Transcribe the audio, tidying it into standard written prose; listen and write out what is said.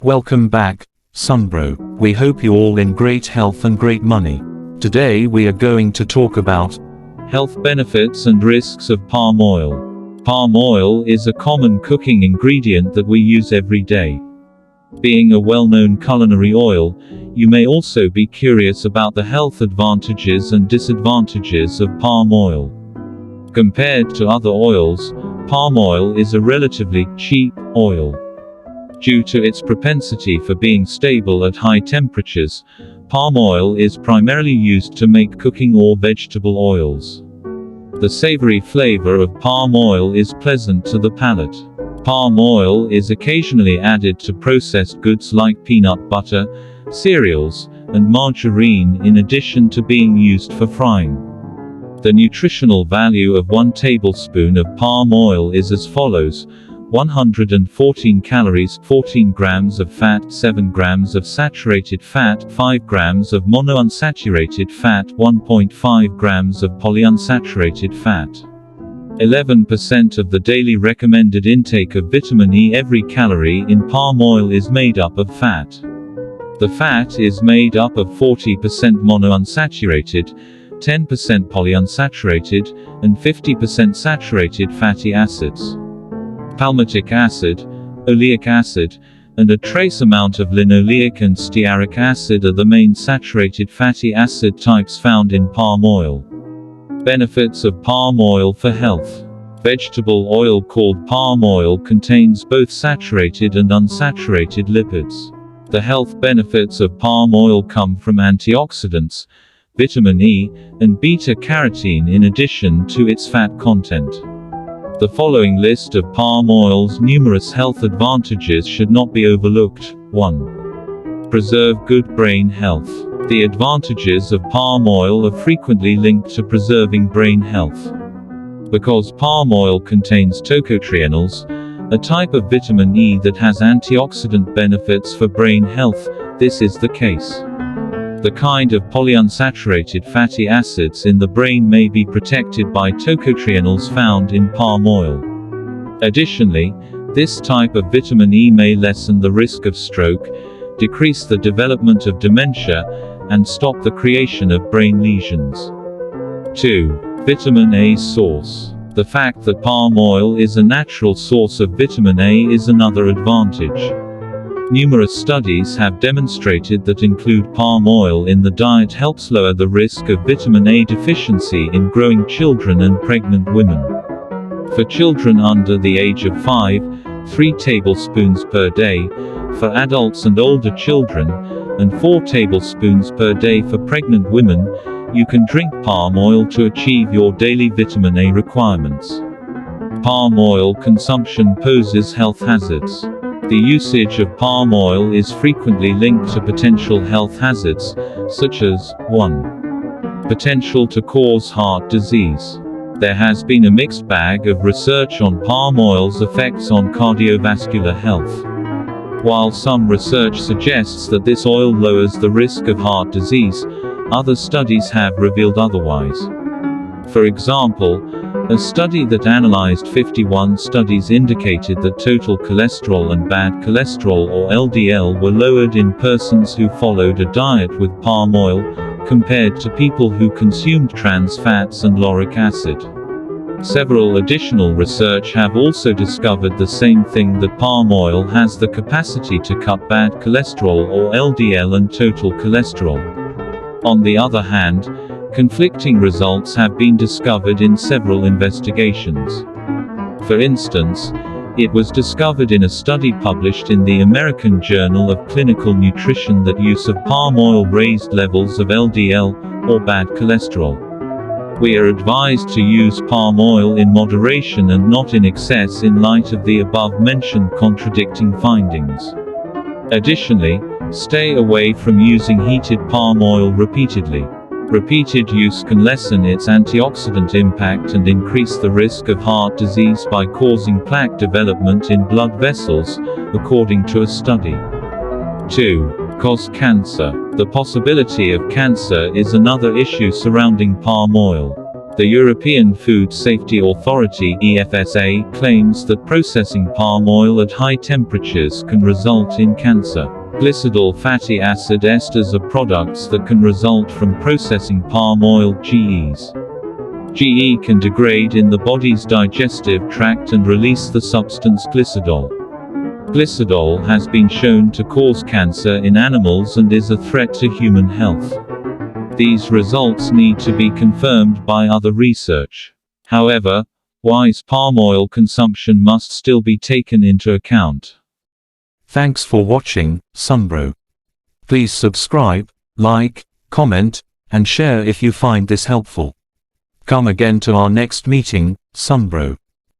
Welcome back, Sunbro. We hope you all in great health and great money. Today we are going to talk about health benefits and risks of palm oil. Palm oil is a common cooking ingredient that we use every day. Being a well-known culinary oil, you may also be curious about the health advantages and disadvantages of palm oil. Compared to other oils, palm oil is a relatively cheap oil. Due to its propensity for being stable at high temperatures, palm oil is primarily used to make cooking or vegetable oils. The savory flavor of palm oil is pleasant to the palate. Palm oil is occasionally added to processed goods like peanut butter, cereals, and margarine in addition to being used for frying. The nutritional value of 1 tablespoon of palm oil is as follows: 114 calories, 14 grams of fat, 7 grams of saturated fat, 5 grams of monounsaturated fat, 1.5 grams of polyunsaturated fat. 11% of the daily recommended intake of vitamin E. Every calorie in palm oil is made up of fat. The fat is made up of 40% monounsaturated, 10% polyunsaturated, and 50% saturated fatty acids. Palmitic acid, oleic acid, and a trace amount of linoleic and stearic acid are the main saturated fatty acid types found in palm oil. Benefits of palm oil for health. Vegetable oil called palm oil contains both saturated and unsaturated lipids. The health benefits of palm oil come from antioxidants, vitamin E, and beta-carotene in addition to its fat content. The following list of palm oil's numerous health advantages should not be overlooked. 1. Preserve good brain health. The advantages of palm oil are frequently linked to preserving brain health. Because palm oil contains tocotrienols, a type of vitamin E that has antioxidant benefits for brain health, this is the case. The kind of polyunsaturated fatty acids in the brain may be protected by tocotrienols found in palm oil. Additionally, this type of vitamin E may lessen the risk of stroke, decrease the development of dementia, and stop the creation of brain lesions. 2. Vitamin A source. The fact that palm oil is a natural source of vitamin A is another advantage. Numerous studies have demonstrated that include palm oil in the diet helps lower the risk of vitamin A deficiency in growing children and pregnant women. For children under the age of 5, 3 tablespoons per day, for adults and older children, and 4 tablespoons per day for pregnant women, you can drink palm oil to achieve your daily vitamin A requirements. Palm oil consumption poses health hazards. The usage of palm oil is frequently linked to potential health hazards, such as 1. Potential to cause heart disease. There has been a mixed bag of research on palm oil's effects on cardiovascular health. While some research suggests that this oil lowers the risk of heart disease, other studies have revealed otherwise. For example, a study that analyzed 51 studies indicated that total cholesterol and bad cholesterol or LDL were lowered in persons who followed a diet with palm oil, compared to people who consumed trans fats and lauric acid. Several additional research have also discovered the same thing, that palm oil has the capacity to cut bad cholesterol or LDL and total cholesterol. On the other hand, conflicting results have been discovered in several investigations. For instance, it was discovered in a study published in the American Journal of Clinical Nutrition that use of palm oil raised levels of LDL, or bad cholesterol. We are advised to use palm oil in moderation and not in excess in light of the above-mentioned contradicting findings. Additionally, stay away from using heated palm oil repeatedly. Repeated use can lessen its antioxidant impact and increase the risk of heart disease by causing plaque development in blood vessels, according to a study. 2. Cause cancer. The possibility of cancer is another issue surrounding palm oil. The European Food Safety Authority (EFSA) claims that processing palm oil at high temperatures can result in cancer. Glycidyl fatty acid esters are products that can result from processing palm oil (GEs). GE can degrade in the body's digestive tract and release the substance glycidol. Glycidol has been shown to cause cancer in animals and is a threat to human health. These results need to be confirmed by other research. However, wise palm oil consumption must still be taken into account. Thanks for watching, Sunbro. Please subscribe, like, comment, and share if you find this helpful. Come again to our next meeting, Sunbro.